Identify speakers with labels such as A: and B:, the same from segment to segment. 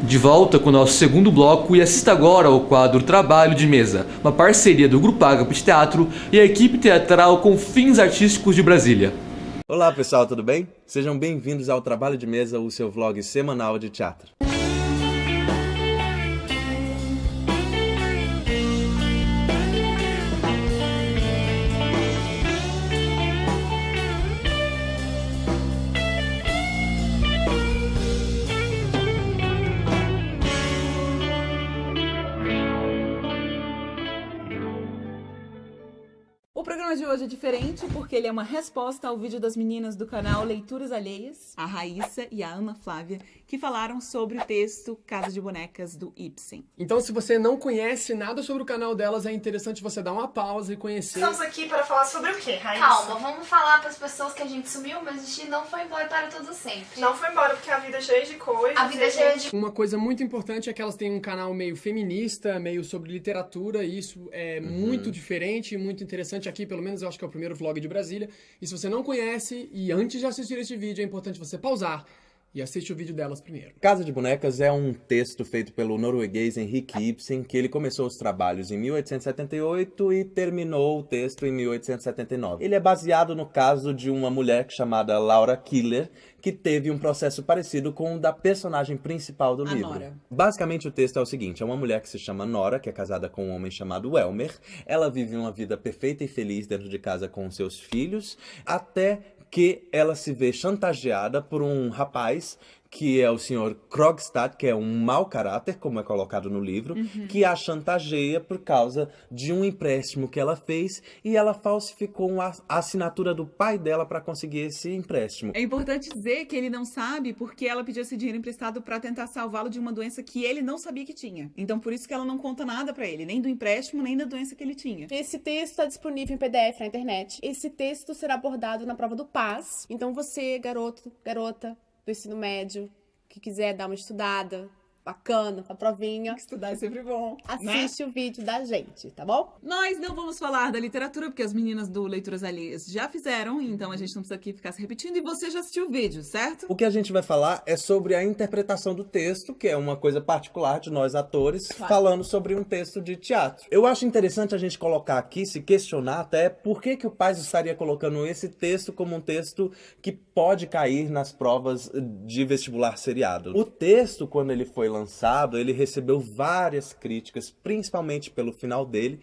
A: De volta com o nosso segundo bloco e assista agora ao quadro Trabalho de Mesa, uma parceria do Grupo Agapit Teatro e a equipe teatral com fins artísticos de Brasília.
B: Olá pessoal, tudo bem? Sejam bem-vindos ao Trabalho de Mesa, o seu vlog semanal de teatro.
C: O programa de hoje é diferente porque ele é uma resposta ao vídeo das meninas do canal Leituras Alheias, a Raíssa e a Ana Flávia, que falaram sobre o texto Casa de Bonecas do Ibsen.
D: Então, se você não conhece nada sobre o canal delas, é interessante você dar uma pausa e conhecer.
E: Estamos aqui para falar sobre o quê, Raíssa?
F: Calma, vamos falar para as pessoas que a gente sumiu, mas a gente não foi embora para todo sempre.
E: Não foi embora porque a vida é cheia de coisas.
F: A vida é cheia de...
D: Uma coisa muito importante é que elas têm um canal meio feminista, meio sobre literatura, e isso é muito diferente e muito interessante aqui, pelo menos eu acho que é o primeiro vlog de Brasília. E se você não conhece, e antes de assistir este vídeo, é importante você pausar e assistir o vídeo delas primeiro.
B: Casa de Bonecas é um texto feito pelo norueguês Henrik Ibsen, que ele começou os trabalhos em 1878 e terminou o texto em 1879. Ele é baseado no caso de uma mulher chamada Laura Killer, que teve um processo parecido com o da personagem principal do livro.
C: Nora.
B: Basicamente o texto é o seguinte, é uma mulher que se chama Nora, que é casada com um homem chamado Elmer. Ela vive uma vida perfeita e feliz dentro de casa com seus filhos, até que ela se vê chantageada por um rapaz que é o senhor Krogstad, que é um mau caráter, como é colocado no livro, que a chantageia por causa de um empréstimo que ela fez e ela falsificou a assinatura do pai dela para conseguir esse empréstimo.
C: É importante dizer que ele não sabe porque ela pediu esse dinheiro emprestado para tentar salvá-lo de uma doença que ele não sabia que tinha. Então por isso que ela não conta nada para ele, nem do empréstimo, nem da doença que ele tinha.
G: Esse texto está disponível em PDF na internet. Esse texto será abordado na prova do PAS. Então você, garoto, garota do ensino médio, que quiser dar uma estudada bacana pra provinha,
C: Estudar é sempre bom,
G: assiste o vídeo da gente, tá bom?
C: Nós não vamos falar da literatura, porque as meninas do Leituras Alheias já fizeram, então a gente não precisa aqui ficar se repetindo, e você já assistiu o vídeo, certo?
B: O que a gente vai falar é sobre a interpretação do texto, que é uma coisa particular de nós atores, falando sobre um texto de teatro. Eu acho interessante a gente colocar aqui, se questionar até, por que o Paz estaria colocando esse texto como um texto que pode cair nas provas de vestibular seriado. O texto, quando ele foi lançado, ele recebeu várias críticas, principalmente pelo final dele,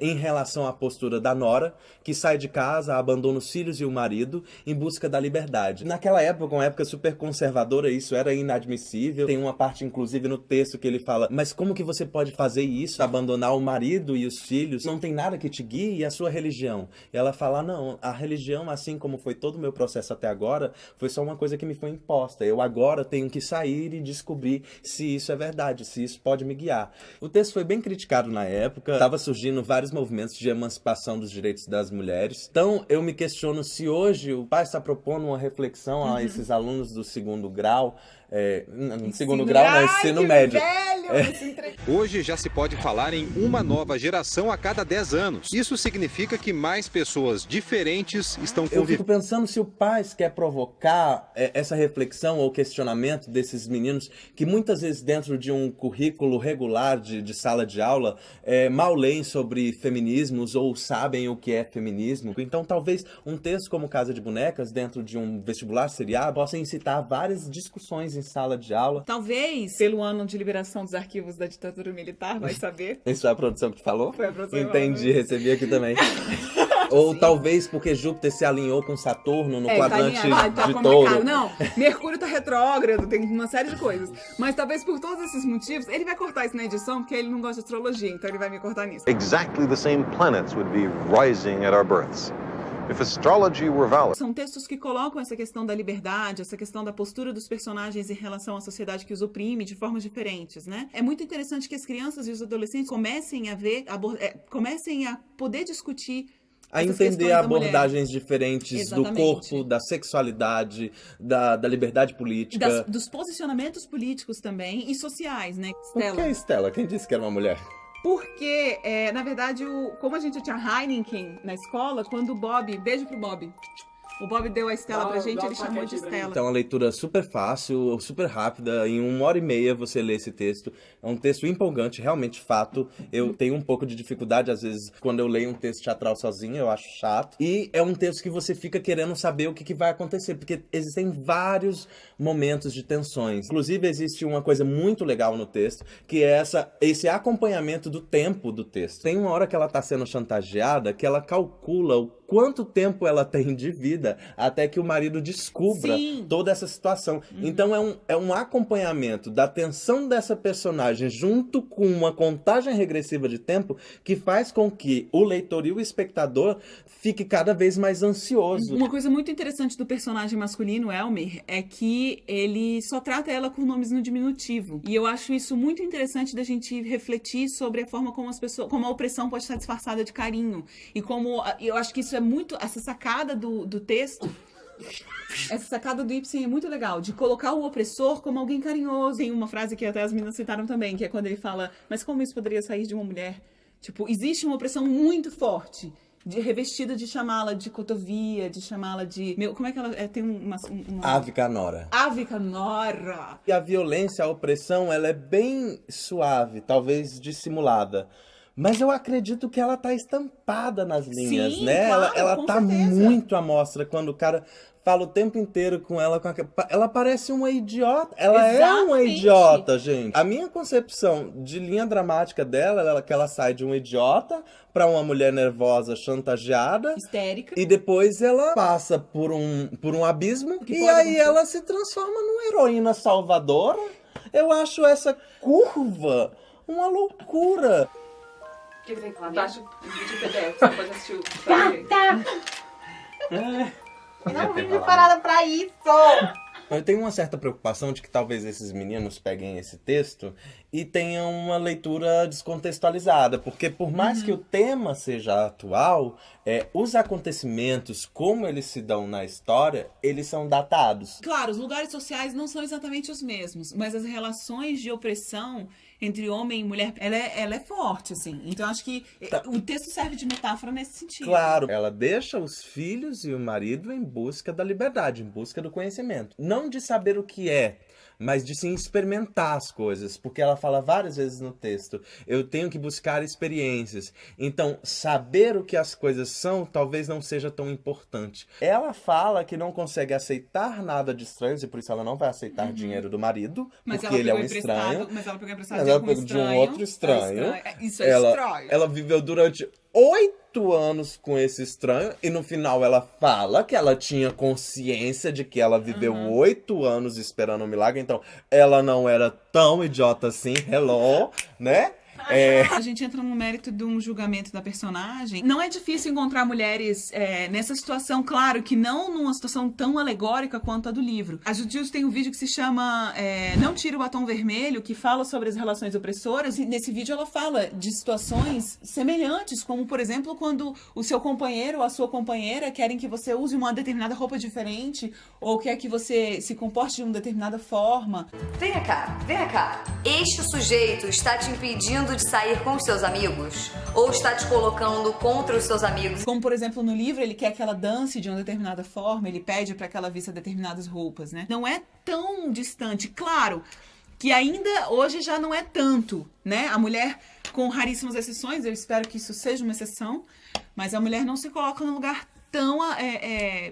B: em relação à postura da Nora, que sai de casa, abandona os filhos e o marido em busca da liberdade. Naquela época, uma época super conservadora, isso era inadmissível. Tem uma parte, inclusive, no texto que ele fala, mas como que você pode fazer isso? Abandonar o marido e os filhos? Não tem nada que te guie? E a sua religião? E ela fala, não, a religião, assim como foi todo o meu processo até agora, foi só uma coisa que me foi imposta. Eu agora tenho que sair e descobrir se isso é verdade, se isso pode me guiar. O texto foi bem criticado na época, estava surgindo vários movimentos de emancipação dos direitos das mulheres. Então eu me questiono se hoje o pai está propondo uma reflexão a esses alunos do segundo grau, segundo grau, não, ensino médio.
H: Hoje já se pode falar em uma nova geração a cada 10 anos. Isso significa que mais pessoas diferentes estão
B: Eu fico
H: convivendo.
B: pensando se o Paz quer provocar essa reflexão ou questionamento desses meninos que muitas vezes dentro de um currículo regular de sala de aula mal leem sobre feminismos ou sabem o que é feminismo. Então talvez um texto como Casa de Bonecas dentro de um vestibular seriado possa incitar várias discussões em sala de aula.
C: Talvez, pelo ano de liberação dos arquivos da ditadura militar, vai saber.
B: Isso é a produção que tu falou?
C: Foi a produção.
B: Entendi, recebi aqui também. Ou talvez porque Júpiter se alinhou com Saturno no quadrante de Touro.
C: Não, Mercúrio tá retrógrado, tem uma série de coisas. Mas talvez por todos esses motivos, ele vai cortar isso na edição, porque ele não gosta de astrologia, então ele vai me cortar nisso.
I: Exactly the same planets would be rising at our births. If astrology were valid.
C: São textos que colocam essa questão da liberdade, essa questão da postura dos personagens em relação à sociedade que os oprime de formas diferentes, né? É muito interessante que as crianças e os adolescentes comecem a ver, comecem a poder discutir
B: a entender abordagens diferentes do corpo, da sexualidade, da liberdade política.
C: Dos posicionamentos políticos também e sociais, né?
B: Por que Estela? Quem disse que era uma mulher?
C: Porque, na verdade, como a gente tinha Heineken na escola, quando o Bob... Beijo pro Bob. O Bob deu a Estela pra gente, ele chamou de Estela.
B: Então é uma leitura super fácil, super rápida, em 1h30 você lê esse texto. É um texto empolgante, realmente fato. Eu tenho um pouco de dificuldade, às vezes, quando eu leio um texto teatral sozinho, eu acho chato. E é um texto que você fica querendo saber o que vai acontecer, porque existem vários momentos de tensões. Inclusive, existe uma coisa muito legal no texto, que é esse acompanhamento do tempo do texto. Tem uma hora que ela tá sendo chantageada, que ela calcula o quanto tempo ela tem de vida até que o marido descubra toda essa situação. Então é um acompanhamento da tensão dessa personagem junto com uma contagem regressiva de tempo que faz com que o leitor e o espectador fique cada vez mais ansioso.
C: Uma coisa muito interessante do personagem masculino, Elmer, é que ele só trata ela com nomes no diminutivo. E eu acho isso muito interessante da gente refletir sobre a forma como a opressão pode estar disfarçada de carinho. E como eu acho que isso é muito... Essa sacada do texto... Essa sacada do Ibsen é muito legal, de colocar o opressor como alguém carinhoso. Tem uma frase que até as meninas citaram também, que é quando ele fala, mas como isso poderia sair de uma mulher? Tipo, existe uma opressão muito forte, revestida de chamá-la de cotovia, de chamá-la de... como é que ela... tem uma...
B: Ave canora.
C: Ave canora!
B: E a violência, a opressão, ela é bem suave, talvez dissimulada. Mas eu acredito que ela tá estampada nas linhas,
C: sim,
B: né?
C: Claro,
B: ela tá
C: certeza.
B: muito à mostra quando o cara fala o tempo inteiro com ela. Ela parece uma idiota. Ela
C: Exatamente.
B: é uma idiota, gente. A minha concepção de linha dramática dela é que ela sai de uma idiota pra uma mulher nervosa, chantageada.
C: Histérica.
B: E depois ela passa por um abismo.
C: Que
B: E
C: pode
B: aí
C: acontecer.
B: ela se transforma numa heroína salvadora. Eu acho essa curva uma loucura.
C: O que tem que falar? Baixa o vídeo PDF, você pode assistir o...
F: Não vim preparada pra isso!
B: Eu tenho uma certa preocupação de que talvez esses meninos peguem esse texto e tenham uma leitura descontextualizada, porque por mais que o tema seja atual, os acontecimentos, como eles se dão na história, eles são datados.
C: Claro, os lugares sociais não são exatamente os mesmos, mas as relações de opressão entre homem e mulher, ela é forte, assim. Então, acho que o texto serve de metáfora nesse sentido.
B: Claro, ela deixa os filhos e o marido em busca da liberdade, em busca do conhecimento. Não de saber o que é, mas de sim experimentar as coisas, porque ela fala várias vezes no texto, eu tenho que buscar experiências. Então, saber o que as coisas são talvez não seja tão importante. Ela fala que não consegue aceitar nada de estranhos, e por isso ela não vai aceitar dinheiro do marido,
C: Mas
B: porque ele é um estranho.
C: Mas ela pegou emprestado
B: Mas
C: de
B: ela
C: um
B: pegou de um outro estranho.
C: Isso é estranho.
B: Ela viveu durante 8 anos com esse estranho e no final ela fala que ela tinha consciência de que ela viveu 8 anos esperando um milagre, então ela não era tão idiota assim, hello, né?
C: A gente entra no mérito de um julgamento da personagem. Não é difícil encontrar mulheres nessa situação, claro que não numa situação tão alegórica quanto a do livro. A Judith tem um vídeo que se chama Não Tire o Batom Vermelho, que fala sobre as relações opressoras, e nesse vídeo ela fala de situações semelhantes, como por exemplo quando o seu companheiro ou a sua companheira querem que você use uma determinada roupa diferente, ou quer que você se comporte de uma determinada forma.
J: Venha cá. Este sujeito está te impedindo de sair com os seus amigos? Ou está te colocando contra os seus amigos?
C: Como, por exemplo, no livro, ele quer que ela dance de uma determinada forma, ele pede para que ela vista determinadas roupas, né? Não é tão distante. Claro que ainda hoje já não é tanto, né? A mulher, com raríssimas exceções, eu espero que isso seja uma exceção, mas a mulher não se coloca num lugar tão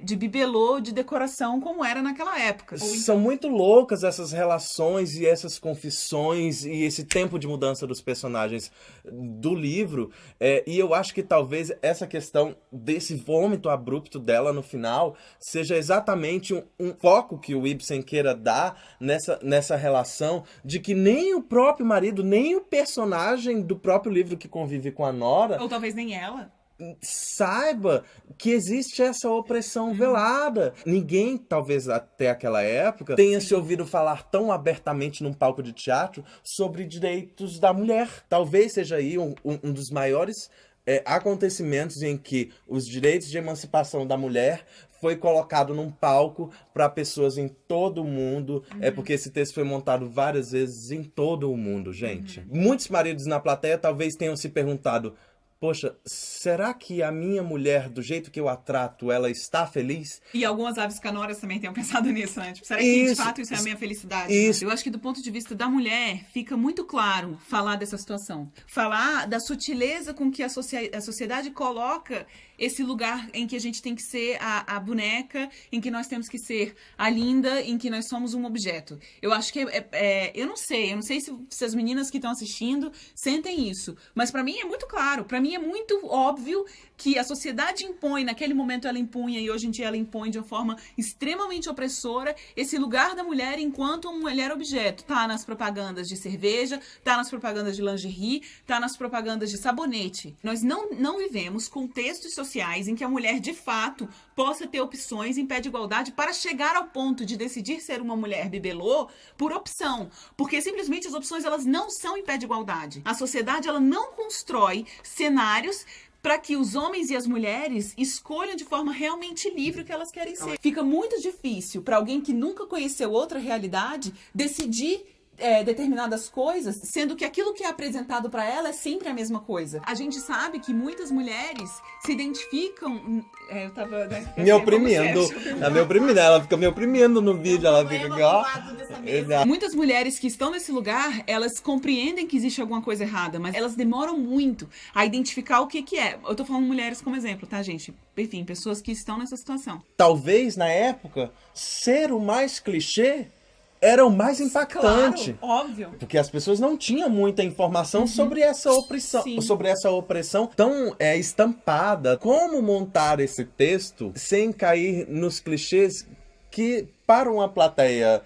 C: de bibelô, de decoração, como era naquela época.
B: São muito loucas essas relações e essas confissões e esse tempo de mudança dos personagens do livro. E eu acho que talvez essa questão desse vômito abrupto dela no final seja exatamente um foco que o Ibsen queira dar nessa relação de que nem o próprio marido, nem o personagem do próprio livro que convive com a Nora...
C: Ou talvez nem ela...
B: saiba que existe essa opressão velada. Ninguém, talvez até aquela época, tenha se ouvido falar tão abertamente num palco de teatro sobre direitos da mulher. Talvez seja aí um dos maiores acontecimentos em que os direitos de emancipação da mulher foi colocado num palco para pessoas em todo o mundo. É porque esse texto foi montado várias vezes em todo o mundo, gente. Muitos maridos na plateia talvez tenham se perguntado: poxa, será que a minha mulher, do jeito que eu a trato, ela está feliz?
C: E algumas aves canoras também tenham pensado nisso, né? Tipo, será que de fato isso é a minha felicidade? Isso. Eu acho que do ponto de vista da mulher, fica muito claro falar dessa situação. Falar da sutileza com que a sociedade coloca esse lugar em que a gente tem que ser a boneca, em que nós temos que ser a linda, em que nós somos um objeto. Eu acho que eu não sei se as meninas que estão assistindo sentem isso, mas pra mim é muito claro, pra mim é muito óbvio que a sociedade impõe, naquele momento ela impunha e hoje em dia ela impõe de uma forma extremamente opressora esse lugar da mulher enquanto uma mulher objeto. Tá nas propagandas de cerveja, tá nas propagandas de lingerie, tá nas propagandas de sabonete. Nós não vivemos contextos sociais em que a mulher de fato possa ter opções em pé de igualdade para chegar ao ponto de decidir ser uma mulher bibelô por opção, porque simplesmente as opções elas não são em pé de igualdade. A sociedade ela não constrói cenários para que os homens e as mulheres escolham de forma realmente livre o que elas querem ser. Fica muito difícil para alguém que nunca conheceu outra realidade decidir determinadas coisas, sendo que aquilo que é apresentado para ela é sempre a mesma coisa. A gente sabe que muitas mulheres se identificam... eu tava...
B: me oprimindo. Ela me oprimindo. Ela fica me oprimindo no vídeo. Ela fica igual...
C: Muitas mulheres que estão nesse lugar, elas compreendem que existe alguma coisa errada, mas elas demoram muito a identificar o que é. Eu tô falando mulheres como exemplo, tá, gente? Enfim, pessoas que estão nessa situação.
B: Talvez, na época, ser o mais clichê era o mais impactante.
C: Claro, óbvio.
B: Porque as pessoas não tinham muita informação sobre essa opressão tão estampada. Como montar esse texto sem cair nos clichês que, para uma plateia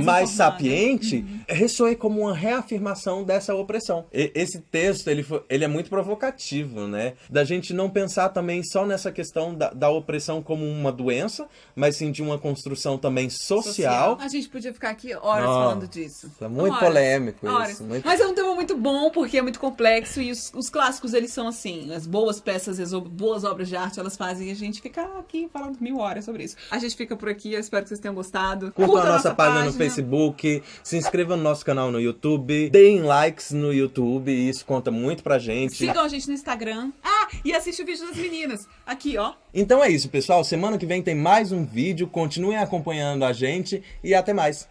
B: mais sapiente, ressoe como uma reafirmação dessa opressão. Esse texto, ele é muito provocativo, né? Da gente não pensar também só nessa questão da opressão como uma doença, mas sim de uma construção também social.
C: A gente podia ficar aqui horas falando disso.
B: É muito polêmico isso.
C: Mas é um tema muito bom, porque é muito complexo, e os clássicos, eles são assim, as boas peças, as boas obras de arte, elas fazem a gente ficar aqui falando 1000 horas sobre isso. A gente fica por aqui, eu espero que vocês tenham gostado.
B: Curtam a nossa página no Facebook, se inscrevam no nosso canal no YouTube, deem likes no YouTube, isso conta muito pra gente.
C: Sigam a gente no Instagram. E assiste o vídeo das meninas, aqui, ó.
B: Então é isso, pessoal. Semana que vem tem mais um vídeo, continuem acompanhando a gente e até mais.